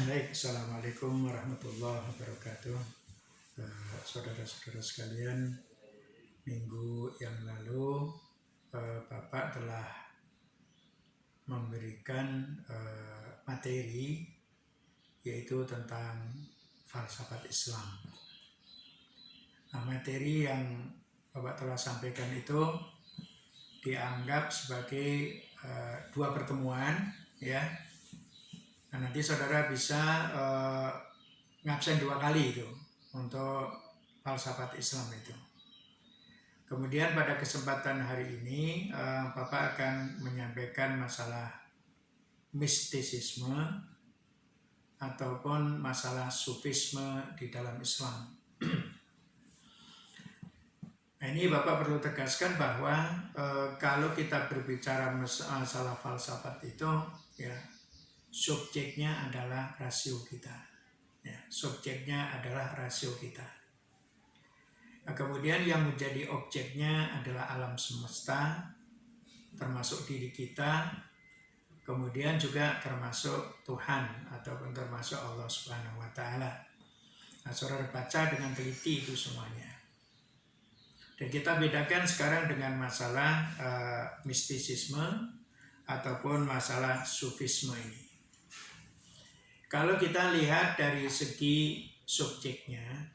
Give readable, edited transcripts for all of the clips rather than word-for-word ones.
Baik, Assalamualaikum warahmatullahi wabarakatuh. Saudara-saudara sekalian, minggu yang lalu Bapak telah memberikan materi yaitu tentang falsafat Islam. Nah, materi yang Bapak telah sampaikan itu dianggap sebagai dua pertemuan, ya. Nah, nanti saudara bisa ngabsen 2 kali itu untuk falsafat Islam itu. Kemudian pada kesempatan hari ini Bapak akan menyampaikan masalah mistisisme ataupun masalah sufisme di dalam Islam. Nah, ini Bapak perlu tegaskan bahwa kalau kita berbicara masalah falsafat itu, ya, subjeknya adalah rasio kita. Ya, subjeknya adalah rasio kita. Nah, kemudian yang menjadi objeknya adalah alam semesta, termasuk diri kita, kemudian juga termasuk Tuhan ataupun termasuk Allah Subhanahu wa Ta'ala. Nah, saudara baca dengan teliti itu semuanya. Dan kita bedakan sekarang dengan masalah mistisisme ataupun masalah sufisme ini. Kalau kita lihat dari segi subjeknya,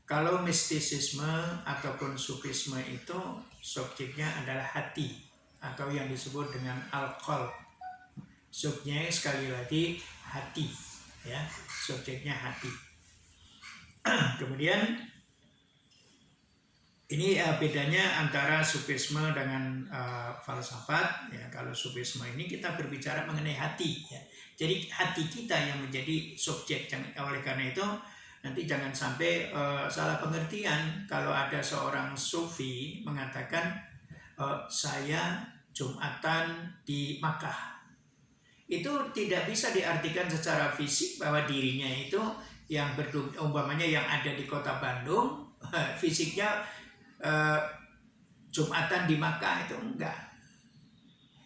kalau mistisisme ataupun sufisme itu subjeknya adalah hati atau yang disebut dengan al-qalb. Subjeknya sekali lagi hati, ya, subjeknya hati. Kemudian ini bedanya antara sufisme dengan falsafat. Ya, kalau sufisme ini kita berbicara mengenai hati, ya. Jadi hati kita yang menjadi subjek. Oleh karena itu nanti jangan sampai salah pengertian kalau ada seorang sufi mengatakan saya Jumatan di Makkah. Itu tidak bisa diartikan secara fisik bahwa dirinya itu yang umpamanya yang ada di kota Bandung fisiknya Jumatan di Makkah, itu enggak.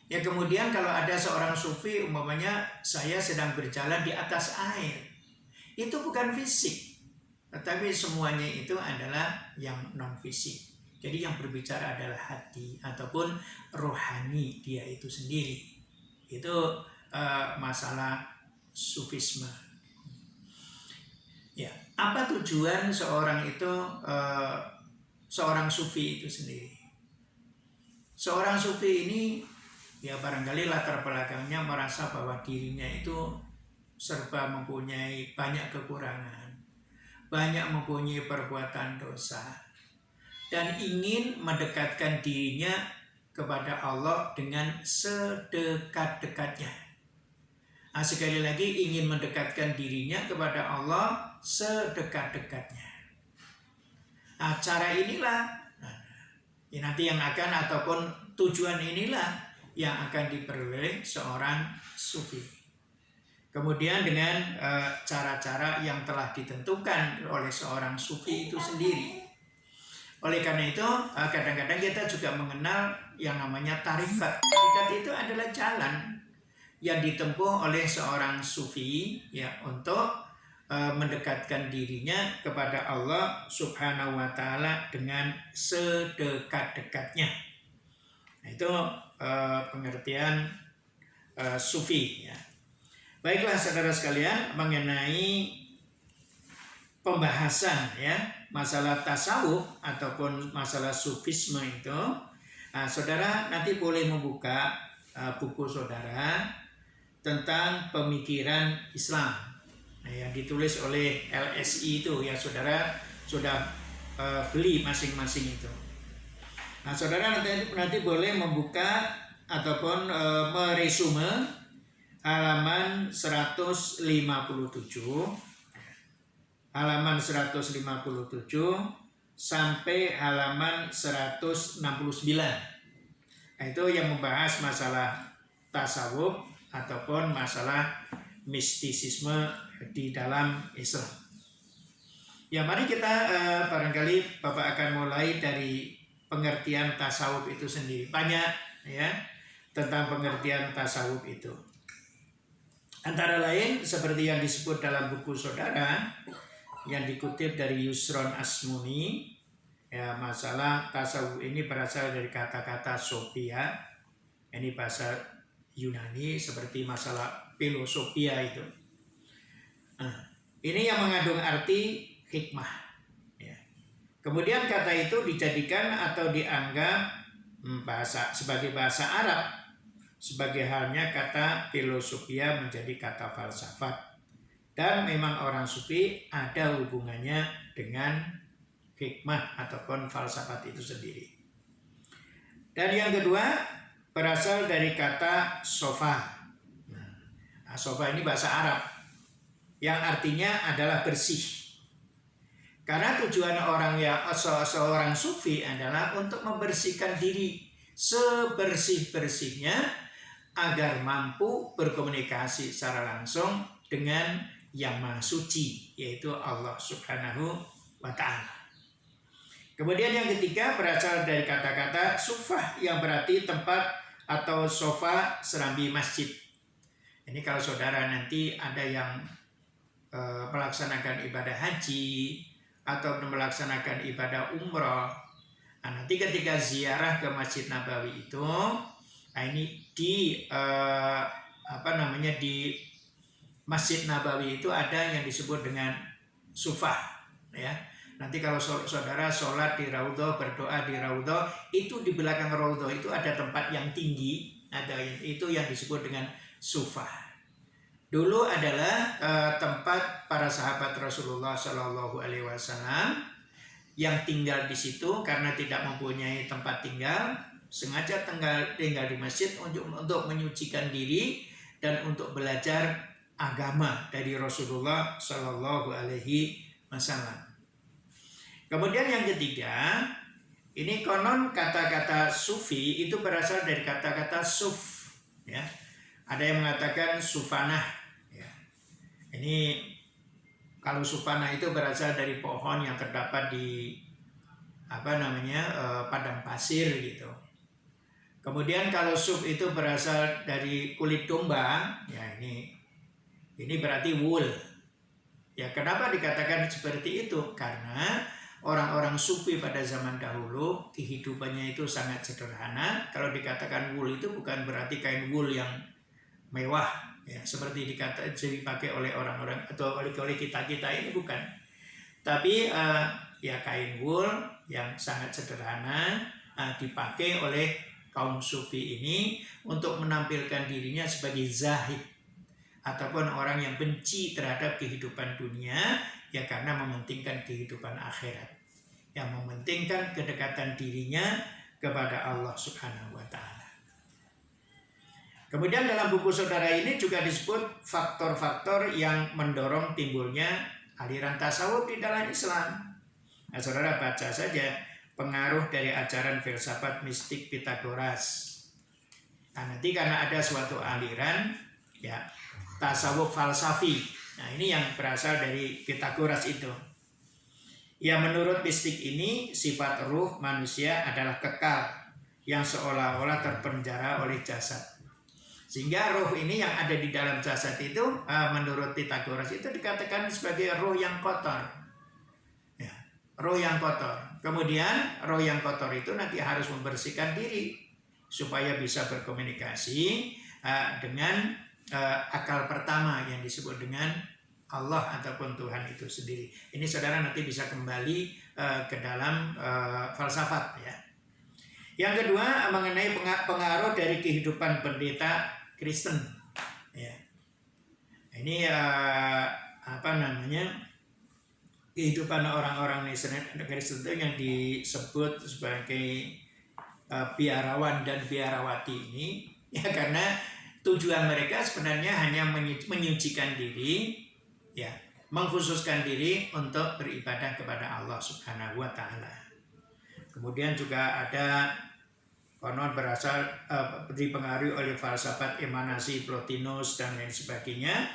Ya, kemudian kalau ada seorang sufi umpamanya saya sedang berjalan di atas air, itu bukan fisik, tetapi semuanya itu adalah yang non fisik. Jadi yang berbicara adalah hati ataupun rohani dia itu sendiri. Itu masalah sufisme. Ya, apa tujuan seorang itu seorang sufi itu sendiri? Seorang sufi ini ya barangkali latar belakangnya merasa bahwa dirinya itu serba mempunyai banyak kekurangan, banyak mempunyai perbuatan dosa, dan ingin mendekatkan dirinya kepada Allah dengan sedekat-dekatnya. Nah, sekali lagi ingin mendekatkan dirinya kepada Allah sedekat-dekatnya. Nah, cara inilah nanti yang akan ataupun tujuan inilah yang akan diperoleh seorang sufi. Kemudian dengan cara-cara yang telah ditentukan oleh seorang sufi itu sendiri. Oleh karena itu kadang-kadang kita juga mengenal yang namanya tarikat. Tarikat itu adalah jalan yang ditempuh oleh seorang sufi, ya, untuk mendekatkan dirinya kepada Allah Subhanahu wa Ta'ala dengan sedekat-dekatnya. Nah, itu pengertian sufi, ya. Baiklah saudara sekalian, mengenai pembahasan, ya, masalah tasawuf ataupun masalah sufisme itu, saudara nanti boleh membuka buku saudara tentang pemikiran Islam, yang ditulis oleh LSI itu, ya, saudara sudah beli masing-masing itu. Nah, saudara nanti boleh membuka ataupun meresume halaman 157 sampai halaman 169. Nah, itu yang membahas masalah tasawuf ataupun masalah mistisisme di dalam Islam. Ya, mari kita barangkali Bapak akan mulai dari pengertian tasawuf itu sendiri. Banyak, ya, tentang pengertian tasawuf itu. Antara lain seperti yang disebut dalam buku saudara yang dikutip dari Yusron Asmuni, ya, masalah tasawuf ini berasal dari kata-kata sophia, ini bahasa Yunani, seperti masalah filosofia itu. Nah, ini yang mengandung arti hikmah. Ya. Kemudian kata itu dijadikan atau dianggap sebagai bahasa Arab, sebagai halnya kata filosofia menjadi kata falsafat. Dan memang orang sufi ada hubungannya dengan hikmah ataupun falsafat itu sendiri. Dan yang kedua berasal dari kata sofa. Nah, sofa ini bahasa Arab yang artinya adalah bersih. Karena tujuan seorang sufi adalah untuk membersihkan diri sebersih-bersihnya agar mampu berkomunikasi secara langsung dengan yang maha suci, yaitu Allah Subhanahu wa Ta'ala. Kemudian yang ketiga berasal dari kata-kata sufah yang berarti tempat atau sofa serambi masjid. Ini kalau saudara nanti ada yang melaksanakan ibadah haji atau melaksanakan ibadah umroh, nah, nanti ketika ziarah ke Masjid Nabawi itu, nah ini di di Masjid Nabawi itu ada yang disebut dengan sufah, ya. Nanti kalau saudara sholat di raudhah, berdoa di raudhah, itu di belakang raudhah itu ada tempat yang tinggi, ada itu yang disebut dengan sufah. Dulu adalah tempat para sahabat Rasulullah Shallallahu Alaihi Wasallam yang tinggal di situ karena tidak mempunyai tempat tinggal, sengaja tinggal di masjid untuk menyucikan diri dan untuk belajar agama dari Rasulullah Shallallahu Alaihi Wasallam. Kemudian yang ketiga, ini konon kata-kata sufi itu berasal dari kata-kata suf, ya. Ada yang mengatakan sufanah, ya. Ini kalau sufanah itu berasal dari pohon yang terdapat di padang pasir gitu. Kemudian kalau suf itu berasal dari kulit domba, ya ini berarti wool. Ya, kenapa dikatakan seperti itu? Karena orang-orang sufi pada zaman dahulu kehidupannya itu sangat sederhana. Kalau dikatakan wool itu bukan berarti kain wool yang mewah, ya, seperti dipakai oleh orang-orang atau oleh kita ini, bukan. Tapi ya kain wool yang sangat sederhana dipakai oleh kaum sufi ini untuk menampilkan dirinya sebagai zahid ataupun orang yang benci terhadap kehidupan dunia, ya karena mementingkan kehidupan akhirat, yang mementingkan kedekatan dirinya kepada Allah Subhanahu wa Ta'ala. Kemudian dalam buku saudara ini juga disebut faktor-faktor yang mendorong timbulnya aliran tasawuf di dalam Islam. Nah, saudara baca saja pengaruh dari ajaran filsafat mistik Pitagoras. Nah, nanti karena ada suatu aliran, ya, tasawuf falsafi. Nah, ini yang berasal dari Pitagoras itu. Ya, menurut mistik ini sifat ruh manusia adalah kekal yang seolah-olah terpenjara oleh jasad. Sehingga ruh ini yang ada di dalam jasad itu menurut Pitagoras itu dikatakan sebagai ruh yang kotor. Ya, ruh yang kotor. Kemudian ruh yang kotor itu nanti harus membersihkan diri supaya bisa berkomunikasi dengan akal pertama yang disebut dengan Allah ataupun Tuhan itu sendiri. Ini saudara nanti bisa kembali ke dalam falsafat, ya. Yang kedua mengenai pengaruh dari kehidupan pendeta Kristen, ya. Ini kehidupan orang-orang Kristen itu yang disebut sebagai biarawan dan biarawati ini, ya, karena tujuan mereka sebenarnya hanya menyucikan diri, ya, mengkhususkan diri untuk beribadah kepada Allah Subhanahu wa Ta'ala. Kemudian juga ada konon berasal dipengaruhi oleh falsafat emanasi Plotinus dan lain sebagainya,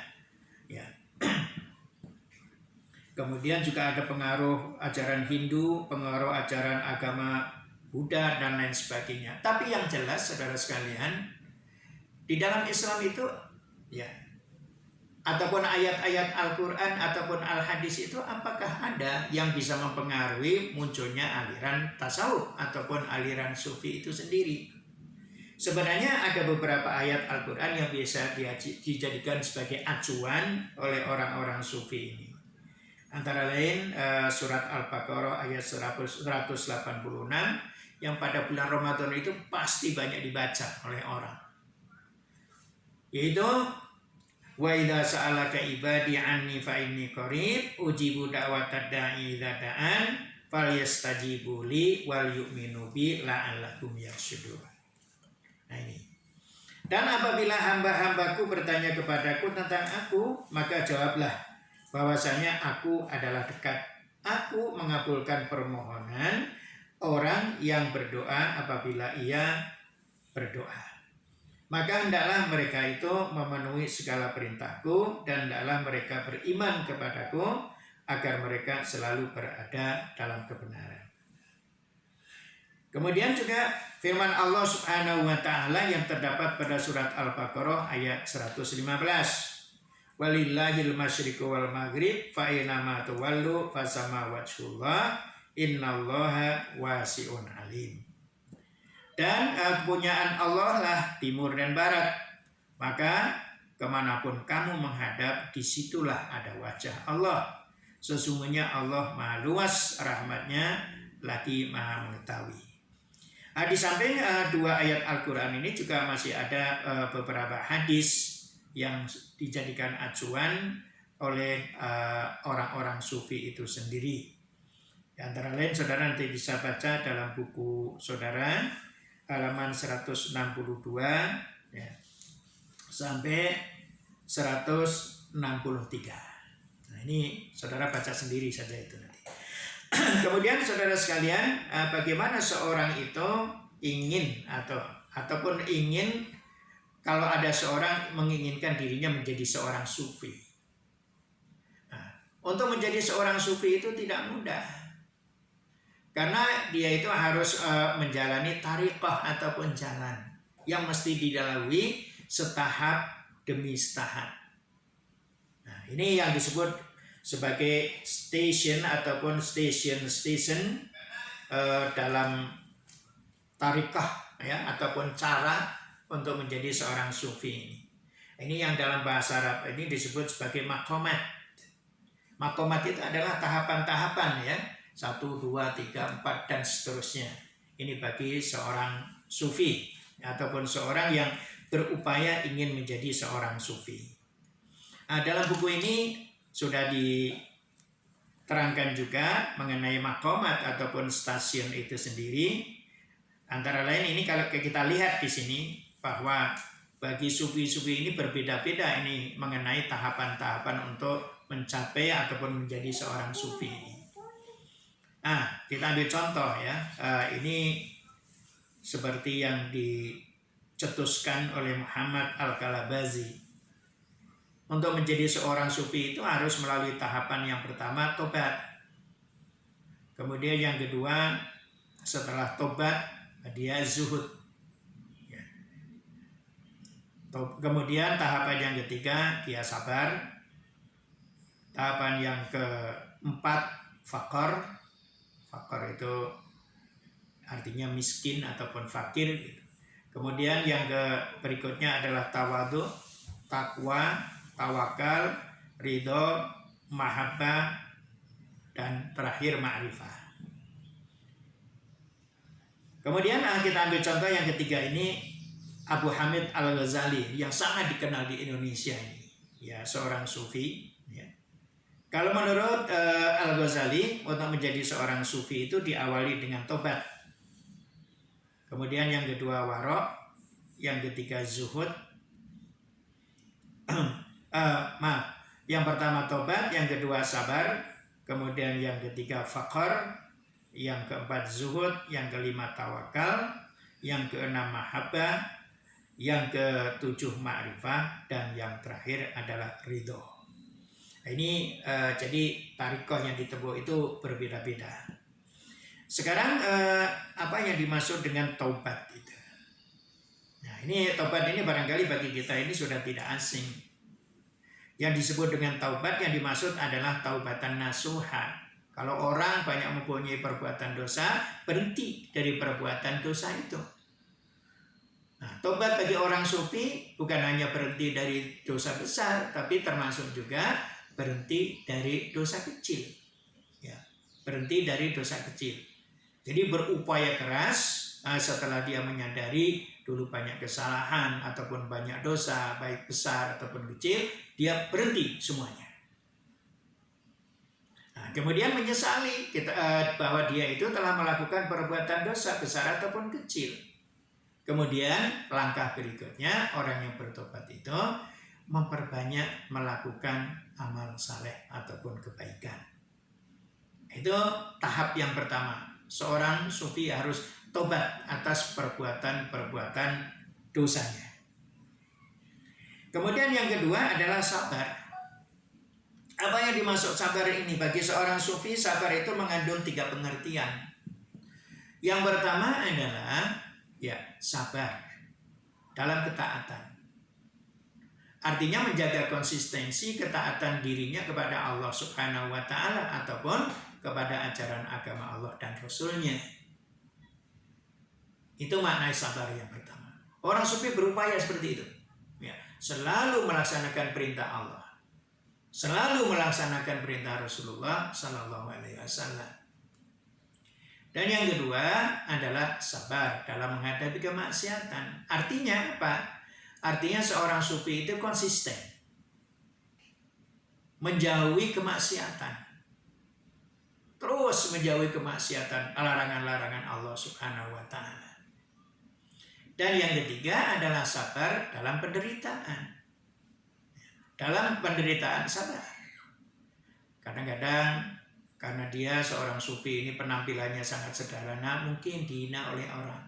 ya. Kemudian juga ada pengaruh ajaran Hindu, pengaruh ajaran agama Buddha dan lain sebagainya. Tapi yang jelas saudara sekalian, di dalam Islam itu, ya, ataupun ayat-ayat Al-Quran ataupun Al-Hadis itu apakah ada yang bisa mempengaruhi munculnya aliran tasawuf ataupun aliran sufi itu sendiri? Sebenarnya ada beberapa ayat Al-Quran yang bisa dijadikan sebagai acuan oleh orang-orang sufi ini. Antara lain surat Al-Baqarah ayat 186 yang pada bulan Ramadan itu pasti banyak dibaca oleh orang. Yaitu wa idza sa'alaka ibadi anni fa inni qarib ujibu da'watad da'i idza da'an falyastajibu li wal yu'minu bi la'allahum yarshudun. Nah ini. Dan apabila hamba-hambaku bertanya kepadaku tentang aku, maka jawablah bahwasanya aku adalah dekat. Aku mengabulkan permohonan orang yang berdoa apabila ia berdoa. Maka hendaklah mereka itu memenuhi segala perintahku dan hendaklah mereka beriman kepadaku agar mereka selalu berada dalam kebenaran. Kemudian juga firman Allah Subhanahu wa taala yang terdapat pada surat Al-Baqarah ayat 115. Walillahil masyriqu wal maghrib fa inama tuwallu fasama wajhullah innallaha wasi'un alim. Dan kepunyaan Allah lah timur dan barat. Maka kemanapun kamu menghadap, disitulah ada wajah Allah. Sesungguhnya Allah maha luas rahmatnya, lagi maha mengetahui. Di samping dua ayat Al-Quran ini juga masih ada beberapa hadis yang dijadikan acuan oleh orang-orang sufi itu sendiri. Antara lain saudara nanti bisa baca dalam buku saudara halaman 162 ya, sampai 163. Nah ini saudara baca sendiri saja itu nanti. Kemudian saudara sekalian, bagaimana seorang itu ingin ataupun ingin kalau ada seorang menginginkan dirinya menjadi seorang sufi. Nah, untuk menjadi seorang sufi itu tidak mudah. Karena dia itu harus menjalani tariqah ataupun jalan yang mesti dilalui setahap demi setahap. Nah, ini yang disebut sebagai station ataupun station dalam tariqah ya, ataupun cara untuk menjadi seorang sufi ini. Ini yang dalam bahasa Arab ini disebut sebagai maqamat. Maqamat itu adalah tahapan-tahapan ya. 1, 2, 3, 4 dan seterusnya. Ini bagi seorang sufi ataupun seorang yang berupaya ingin menjadi seorang sufi. Nah, dalam buku ini sudah diterangkan juga mengenai maqamat ataupun stasiun itu sendiri. Antara lain ini kalau kita lihat di sini bahwa bagi sufi-sufi ini berbeda-beda ini mengenai tahapan-tahapan untuk mencapai ataupun menjadi seorang sufi ini. Nah, kita ambil contoh ya. Ini seperti yang dicetuskan oleh Muhammad Al-Kalabazi. Untuk menjadi seorang sufi itu harus melalui tahapan yang pertama tobat. Kemudian yang kedua setelah tobat dia zuhud. Kemudian tahapan yang ketiga dia sabar. Tahapan yang keempat faqar. Fakir itu artinya miskin ataupun fakir. Kemudian yang berikutnya adalah tawadhu, takwa, tawakal, ridho, mahabbah, dan terakhir ma'rifah. Kemudian kita ambil contoh yang ketiga ini Abu Hamid Al-Ghazali yang sangat dikenal di Indonesia ini. Ya, seorang sufi. Kalau menurut Al-Ghazali, untuk menjadi seorang sufi itu diawali dengan tobat. Kemudian yang kedua wara', yang ketiga zuhud. Yang pertama tobat, yang kedua sabar, kemudian yang ketiga faqar, yang keempat zuhud, yang kelima tawakal, yang keenam mahabbah, yang ketujuh ma'rifah, dan yang terakhir adalah ridho. Ini jadi tariqah yang ditempuh itu berbeda-beda. Sekarang apa yang dimaksud dengan taubat itu? Nah, ini taubat ini barangkali bagi kita ini sudah tidak asing. Yang disebut dengan taubat yang dimaksud adalah taubatan nasuha. Kalau orang banyak mempunyai perbuatan dosa, berhenti dari perbuatan dosa itu. Nah, tobat bagi orang sufi bukan hanya berhenti dari dosa besar, tapi termasuk juga berhenti dari dosa kecil. Ya, berhenti dari dosa kecil. Jadi berupaya keras setelah dia menyadari dulu banyak kesalahan ataupun banyak dosa, baik besar ataupun kecil, dia berhenti semuanya. Nah, kemudian menyesali bahwa dia itu telah melakukan perbuatan dosa besar ataupun kecil. Kemudian langkah berikutnya orang yang bertobat itu memperbanyak melakukan amal saleh ataupun kebaikan. Itu tahap yang pertama. Seorang sufi harus tobat atas perbuatan-perbuatan dosanya. Kemudian yang kedua adalah sabar. Apa yang dimaksud sabar ini? Bagi seorang sufi, sabar itu mengandung 3 pengertian. Yang pertama adalah sabar dalam ketaatan. Artinya menjaga konsistensi ketaatan dirinya kepada Allah Subhanahu wa Ta'ala ataupun kepada ajaran agama Allah dan Rasul-Nya. Itu makna sabar yang pertama. Orang sufi berupaya seperti itu. Selalu melaksanakan perintah Allah. Selalu melaksanakan perintah Rasulullah Sallallahu Alaihi Wasallam. Dan yang kedua adalah sabar dalam menghadapi kemaksiatan. Artinya apa? Artinya seorang sufi itu konsisten menjauhi kemaksiatan, terus menjauhi kemaksiatan, larangan-larangan Allah Subhanahu wa Ta'ala. Dan yang ketiga adalah sabar dalam penderitaan. Dalam penderitaan sabar. Kadang-kadang karena dia seorang sufi ini penampilannya sangat sederhana, mungkin dihina oleh orang.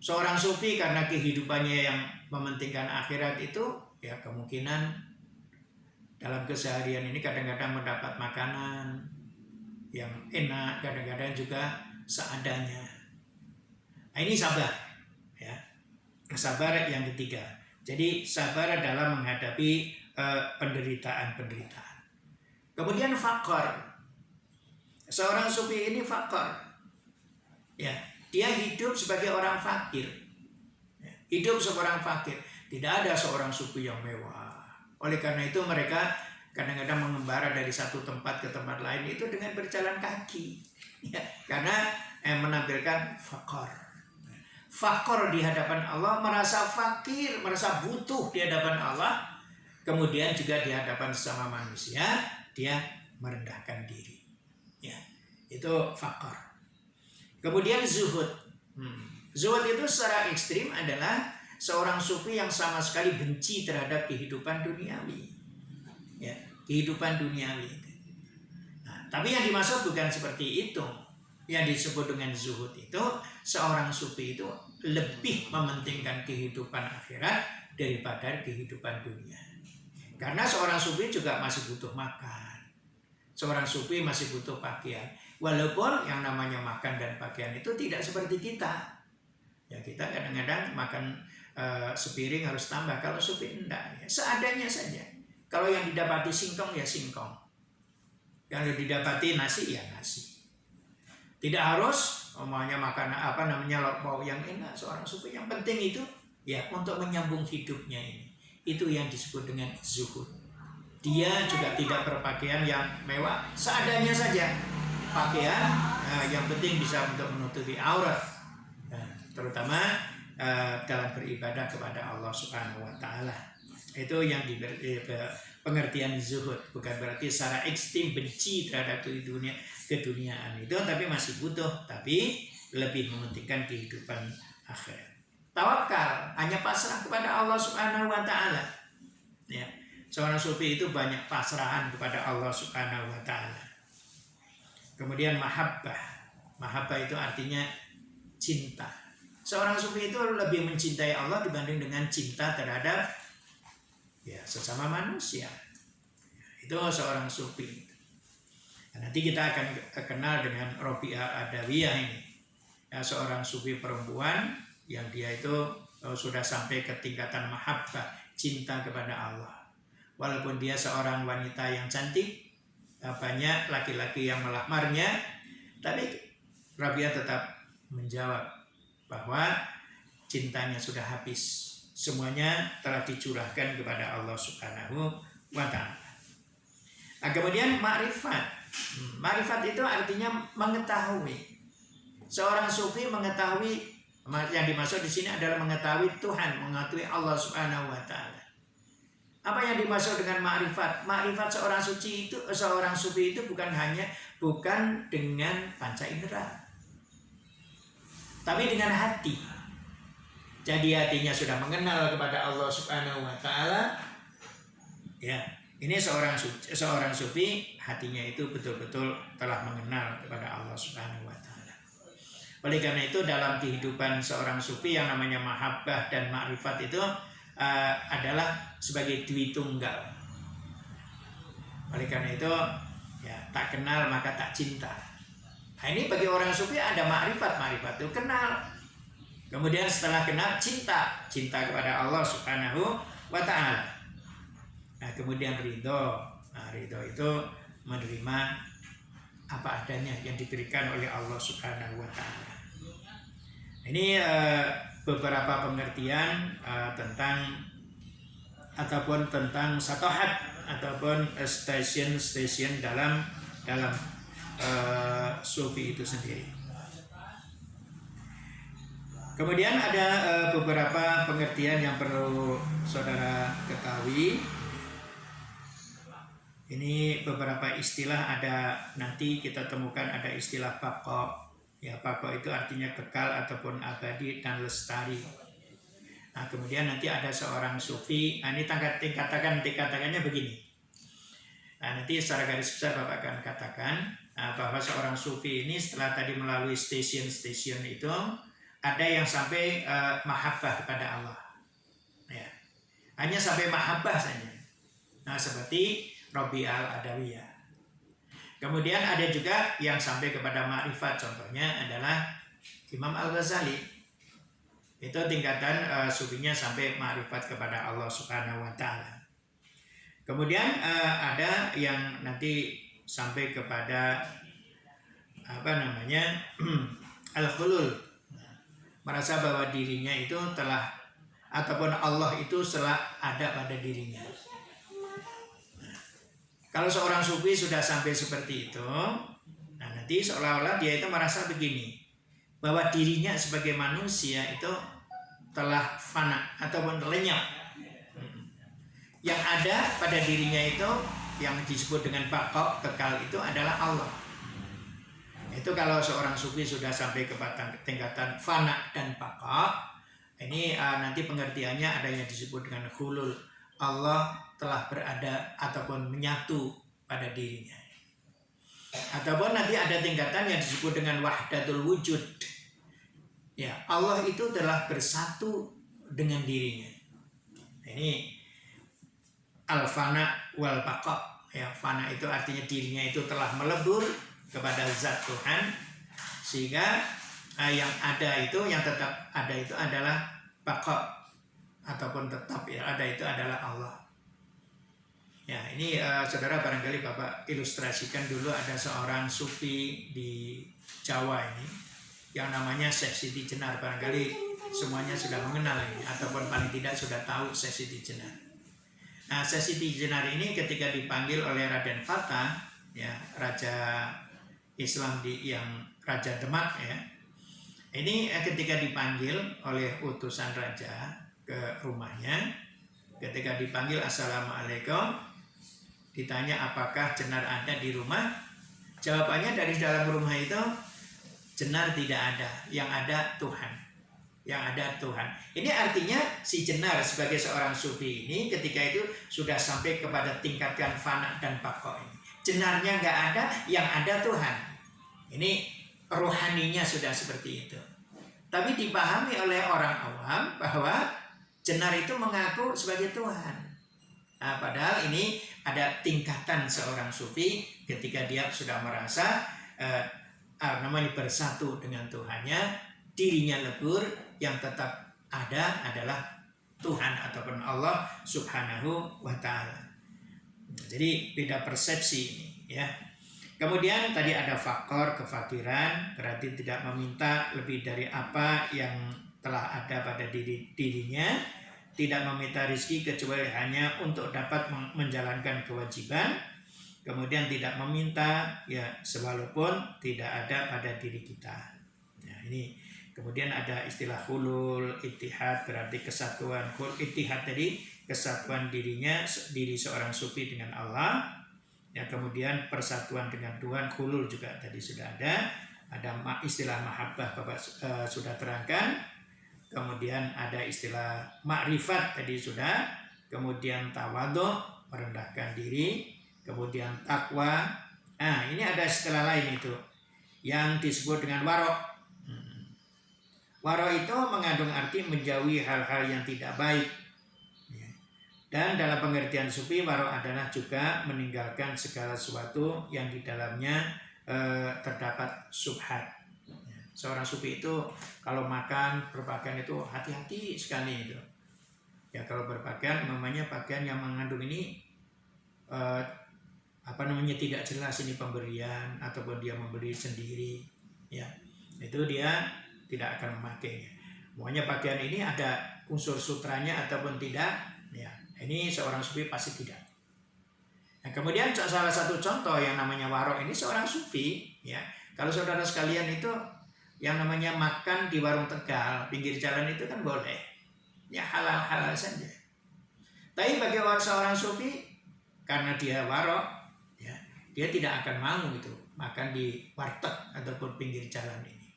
Seorang sufi karena kehidupannya yang mementingkan akhirat itu, kemungkinan dalam keseharian ini kadang-kadang mendapat makanan yang enak, kadang-kadang juga seadanya. Nah, ini sabar, sabar yang ketiga. Jadi sabar dalam menghadapi penderitaan-penderitaan. Kemudian fakor. Seorang sufi ini fakor. Dia hidup sebagai orang fakir. Hidup seorang fakir. Tidak ada seorang sufi yang mewah. Oleh karena itu mereka kadang-kadang mengembara dari satu tempat ke tempat lain itu dengan berjalan kaki. Karena menampilkan fakor. Fakor di hadapan Allah, merasa fakir, merasa butuh di hadapan Allah. Kemudian juga di hadapan sesama manusia, dia merendahkan diri. Itu fakor. Kemudian zuhud. Zuhud itu secara ekstrim adalah seorang sufi yang sama sekali benci terhadap kehidupan duniawi. Kehidupan duniawi. Nah, tapi yang dimaksud bukan seperti itu. Yang disebut dengan zuhud itu, seorang sufi itu lebih mementingkan kehidupan akhirat daripada kehidupan dunia. Karena seorang sufi juga masih butuh makan. Seorang sufi masih butuh pakaian. Walaupun yang namanya makan dan pakaian itu tidak seperti kita. Kita kadang-kadang makan sepiring harus tambah. Kalau sufi enggak, seadanya saja. Kalau yang didapati singkong, singkong. Kalau didapati nasi, nasi. Tidak harus umumnya makan lauk yang enak. Seorang sufi yang penting itu untuk menyambung hidupnya ini. Itu yang disebut dengan zuhud. Dia juga tidak berpakaian yang mewah, seadanya saja. Pakaian yang penting bisa untuk menutupi aurat, terutama dalam beribadah kepada Allah Subhanahu wa Ta'ala. Itu yang pengertian zuhud. Bukan berarti secara ekstrim benci terhadap keduniaan itu, tapi masih butuh, tapi lebih mementingkan kehidupan akhirat. Tawakal, hanya pasrah kepada Allah Subhanahu wa Ta'ala. Seorang sufi itu banyak pasrahan kepada Allah Subhanahu wa Ta'ala. Kemudian mahabbah. Mahabbah itu artinya cinta. Seorang sufi itu lebih mencintai Allah dibanding dengan cinta terhadap sesama manusia. Itu seorang sufi. Nanti kita akan kenal dengan Robi'ah Adawiyah ini. Seorang sufi perempuan yang dia itu sudah sampai ke tingkatan mahabbah, cinta kepada Allah. Walaupun dia seorang wanita yang cantik, banyak laki-laki yang melamarnya, tapi Rabi'ah tetap menjawab bahwa cintanya sudah habis. Semuanya telah dicurahkan kepada Allah Subhanahu wa Ta'ala. Nah, kemudian ma'rifat. Ma'rifat itu artinya mengetahui. Seorang sufi mengetahui, yang dimaksud di sini adalah mengetahui Tuhan, mengetahui Allah Subhanahu wa Ta'ala. Apa yang dimaksud dengan ma'rifat? Ma'rifat seorang sufi itu bukan dengan panca indera, tapi dengan hati. Jadi hatinya sudah mengenal kepada Allah Subhanahu wa Ta'ala. Ya, ini seorang sufi, hatinya itu betul-betul telah mengenal kepada Allah Subhanahu wa Ta'ala. Oleh karena itu dalam kehidupan seorang sufi yang namanya mahabbah dan ma'rifat itu adalah sebagai dwi tunggal. Oleh karena itu ya, tak kenal maka tak cinta. Nah, ini bagi orang sufi ada ma'rifat itu kenal. Kemudian setelah kenal cinta kepada Allah Subhanahu wa Ta'ala. Nah, kemudian ridho. Nah, ridho itu menerima apa adanya yang diberikan oleh Allah Subhanahu wa Ta'ala. Ini beberapa pengertian tentang satohat ataupun stasiun dalam sufi itu sendiri. Kemudian ada beberapa pengertian yang perlu saudara ketahui. Ini beberapa istilah, ada nanti kita temukan ada istilah baqa. Ya, baqa itu artinya kekal ataupun abadi dan lestari. Nah, kemudian nanti ada seorang sufi. Nah, ini tingkatannya begini. Nah, nanti secara garis besar Bapak akan katakan bahwa seorang sufi ini setelah tadi melalui stasiun itu, ada yang sampai mahabbah kepada Allah. Ya, hanya sampai mahabbah saja. Nah, seperti Rabi'ah al-Adawiyah. Kemudian ada juga yang sampai kepada ma'rifat, contohnya adalah Imam Al-Ghazali. Itu tingkatan sufinya sampai ma'rifat kepada Allah Subhanahu wa Ta'ala. Kemudian ada yang nanti sampai kepada al-khulul, merasa bahwa dirinya itu telah, ataupun Allah itu telah ada pada dirinya. Kalau seorang sufi sudah sampai seperti itu, nah nanti seolah-olah dia itu merasa begini, bahwa dirinya sebagai manusia itu telah fana ataupun lenyap. Yang ada pada dirinya itu yang disebut dengan baqa, kekal, itu adalah Allah. Itu kalau seorang sufi sudah sampai ke tingkatan fana dan baqa, ini nanti pengertiannya ada yang disebut dengan khulul. Allah telah berada ataupun menyatu pada dirinya. Ataupun nanti ada tingkatan yang disebut dengan wahdatul wujud. Ya, Allah itu telah bersatu dengan dirinya. Ini al-fana wal baqa. Ya, fana itu artinya dirinya itu telah melebur kepada zat Tuhan, sehingga yang ada itu, yang tetap ada itu adalah baqa, ataupun tetap ya ada itu adalah Allah. Ya, ini saudara barangkali Bapak ilustrasikan dulu, ada seorang sufi di Jawa ini yang namanya Syekh Siti Jenar. Barangkali semuanya sudah mengenal ini, ataupun paling tidak sudah tahu Syekh Siti Jenar. Nah, Syekh Siti Jenar ini ketika dipanggil oleh Raden Fatah, ya, raja Islam yang Raja Demak ya. Ini ketika dipanggil oleh utusan raja ke rumahnya, ketika dipanggil assalamualaikum, ditanya apakah Jenar ada di rumah, jawabannya dari dalam rumah itu, Jenar tidak ada, yang ada Tuhan, Ini artinya si Jenar sebagai seorang sufi ini ketika itu sudah sampai kepada tingkatan fana dan baqa ini. Jenarnya nggak ada, yang ada Tuhan. Ini rohaninya sudah seperti itu. Tapi dipahami oleh orang awam bahwa Jenar itu mengaku sebagai Tuhan. Nah, padahal ini ada tingkatan seorang sufi ketika dia sudah merasa namanya bersatu dengan Tuhannya, dirinya lebur, yang tetap ada adalah Tuhan ataupun Allah Subhanahu wa Ta'ala. Jadi beda persepsi ini, ya. Kemudian tadi ada faktor kefakiran, berarti tidak meminta lebih dari apa yang telah ada pada dirinya, tidak meminta rezeki kecuali hanya untuk dapat menjalankan kewajiban, kemudian tidak meminta ya sewalaupun tidak ada pada diri kita. Nah, ini kemudian ada istilah hulul ittihad, berarti kesatuan. Ittihad tadi kesatuan diri seorang sufi dengan Allah. Ya, kemudian persatuan dengan Tuhan, hulul juga tadi sudah ada istilah mahabbah Bapak sudah terangkan, kemudian ada istilah makrifat tadi sudah, kemudian tawadhu merendahkan diri, kemudian takwa. Nah, ini ada istilah lain itu yang disebut dengan waro. Waro itu mengandung arti menjauhi hal-hal yang tidak baik. Dan dalam pengertian sufi, waro adalah juga meninggalkan segala sesuatu yang di dalamnya terdapat subhat. Seorang sufi itu kalau makan, berpakaian itu hati-hati sekali itu. Ya, kalau berpakaian, namanya pakaian yang mengandung ini tidak jelas ini pemberian ataupun dia membeli sendiri. Ya, itu dia tidak akan memakainya. Pokoknya pakaian ini ada unsur sutranya ataupun tidak. Ya. Ini seorang sufi pasti tidak. Nah, kemudian salah satu contoh yang namanya waro ini seorang sufi, ya. Kalau saudara sekalian itu yang namanya makan di warung Tegal, pinggir jalan itu kan boleh. Ya halal-halal saja. Tapi bagi seorang sufi, karena dia waro, ya, dia tidak akan mau itu makan di warteg ataupun pinggir jalan ini.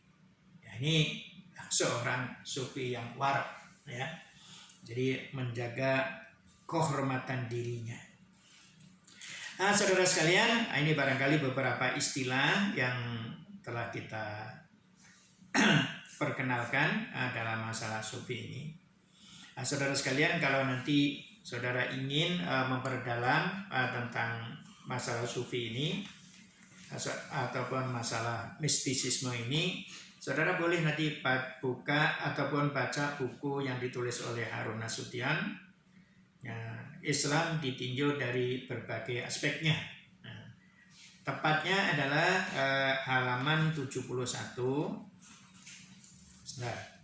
Ya, ini seorang sufi yang waro, ya. Jadi menjaga kehormatan dirinya. Nah, saudara sekalian, ini barangkali beberapa istilah yang telah kita perkenalkan dalam masalah sufi ini. Nah, saudara sekalian, kalau nanti saudara ingin memperdalam tentang masalah sufi ini ataupun masalah mistisisme ini, saudara boleh nanti buka ataupun baca buku yang ditulis oleh Harun Nasution. Ya, Islam ditinjau dari berbagai aspeknya. Nah, tepatnya adalah halaman 71. Sebentar.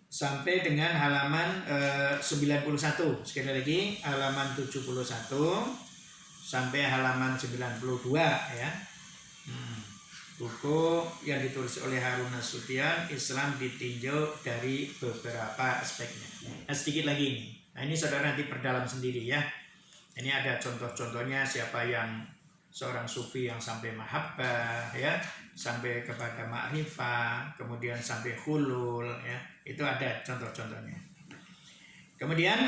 Sampai dengan halaman 91. Sekali lagi halaman 71 sampai halaman 92 ya. Buku yang ditulis oleh Harun Nasution, Islam ditinjau dari beberapa aspeknya. Nah, sedikit lagi ini. Nah, ini saudara nanti perdalam sendiri ya. Ini ada contoh-contohnya siapa yang seorang sufi yang sampai mahabbah ya, sampai kepada ma'rifah, kemudian sampai hulul ya. Itu ada contoh-contohnya. Kemudian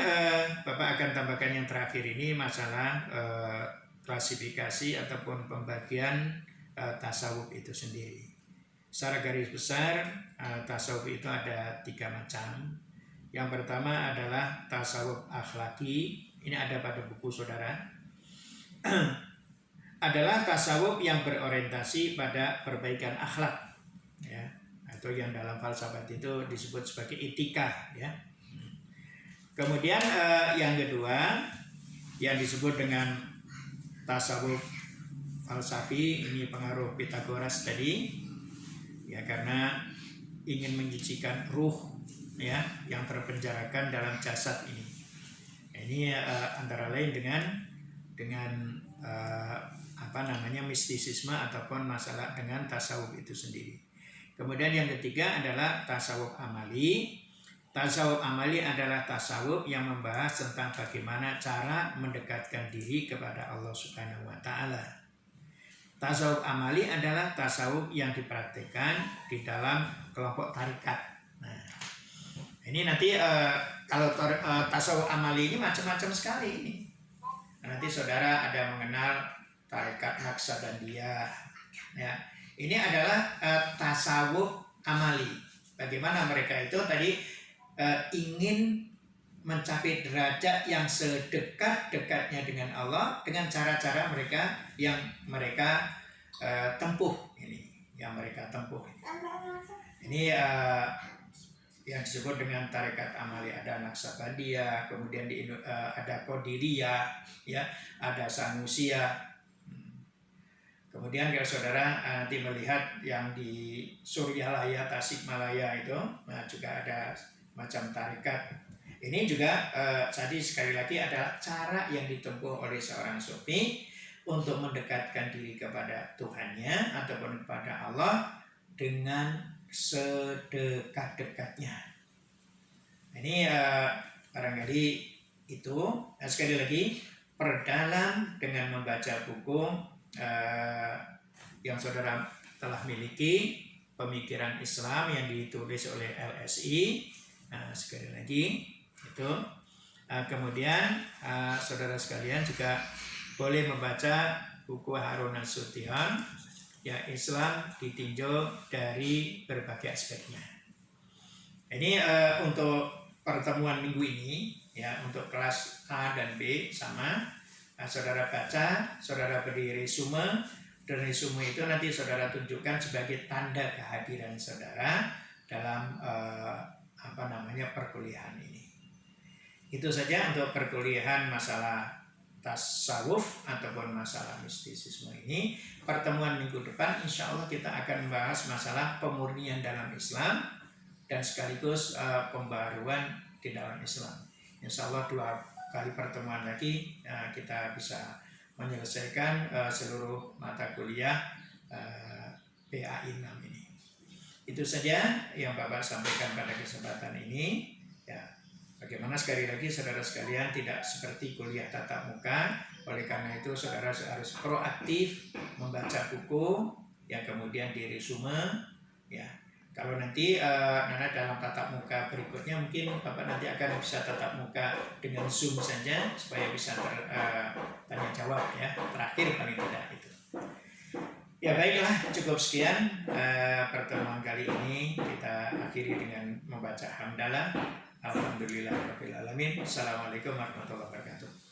Bapak akan tambahkan yang terakhir ini masalah klasifikasi ataupun pembagian tasawuf itu sendiri. Secara garis besar tasawuf itu ada 3 macam. Yang pertama adalah tasawuf akhlaki. Ini ada pada buku saudara. Adalah tasawuf yang berorientasi pada perbaikan akhlak, ya, atau yang dalam falsafat itu disebut sebagai etika, ya. Kemudian yang kedua yang disebut dengan tasawuf falsafi, ini pengaruh Pythagoras tadi, ya, karena ingin menyucikan ruh ya yang terpenjarakan dalam jasad ini. Ini antara lain dengan mistisisme ataupun masalah dengan tasawuf itu sendiri. Kemudian yang ketiga adalah tasawuf amali. Tasawuf amali adalah tasawuf yang membahas tentang bagaimana cara mendekatkan diri kepada Allah Subhanahu wa Ta'ala. Tasawuf amali adalah tasawuf yang dipraktikkan di dalam kelompok tarikat. Nah, ini nanti kalau tasawuf amali ini macam-macam sekali ini. Nanti saudara ada mengenal tarikat Naqsabandiyah. Ya, ini adalah tasawuf amali. Bagaimana mereka itu tadi ingin mencapai derajat yang sedekat-dekatnya dengan Allah dengan cara-cara mereka yang mereka tempuh ini, Ini yang disebut dengan tarekat amali, ada Naksabandiyah, kemudian ada Qadiriyah, ya, ada Sanusia. Kemudian kalau saudara nanti melihat yang di Suryalaya, Tasikmalaya itu, juga ada macam tarekat. Ini juga tadi sekali lagi adalah cara yang ditempuh oleh seorang sufi untuk mendekatkan diri kepada Tuhannya ataupun kepada Allah dengan sedekat-dekatnya. Ini barangkali itu. Sekali lagi, perdalam dengan membaca buku yang saudara telah miliki, Pemikiran Islam yang ditulis oleh LSI. Sekali lagi itu. Kemudian saudara sekalian juga boleh membaca buku Harun Nasution, ya, Islam ditinjau dari berbagai aspeknya. Ini untuk pertemuan minggu ini, ya, untuk kelas A dan B sama. Saudara baca, saudara beri resume, dan resume itu nanti saudara tunjukkan sebagai tanda kehadiran saudara dalam perkuliahan ini. Itu saja untuk perkuliahan masalah tasawuf ataupun masalah mistisisme ini. Pertemuan minggu depan insya Allah kita akan membahas masalah pemurnian dalam Islam dan sekaligus pembaruan di dalam Islam. Insya Allah 2 kali pertemuan lagi kita bisa menyelesaikan seluruh mata kuliah PAI 6 ini. Itu saja yang Bapak sampaikan pada kesempatan ini. Ya, bagaimana sekali lagi saudara sekalian tidak seperti kuliah tatap muka. Oleh karena itu saudara harus proaktif membaca buku, yang kemudian diresume, ya. Kalau nanti Nana dalam tatap muka berikutnya mungkin Bapak nanti akan bisa tatap muka dengan Zoom saja supaya bisa tanya jawab, ya, terakhir paling tidak itu. Ya baiklah, cukup sekian pertemuan kali ini. Kita akhiri dengan membaca hamdalah. Alhamdulillahirabbil alamin. Assalamualaikum warahmatullahi wabarakatuh.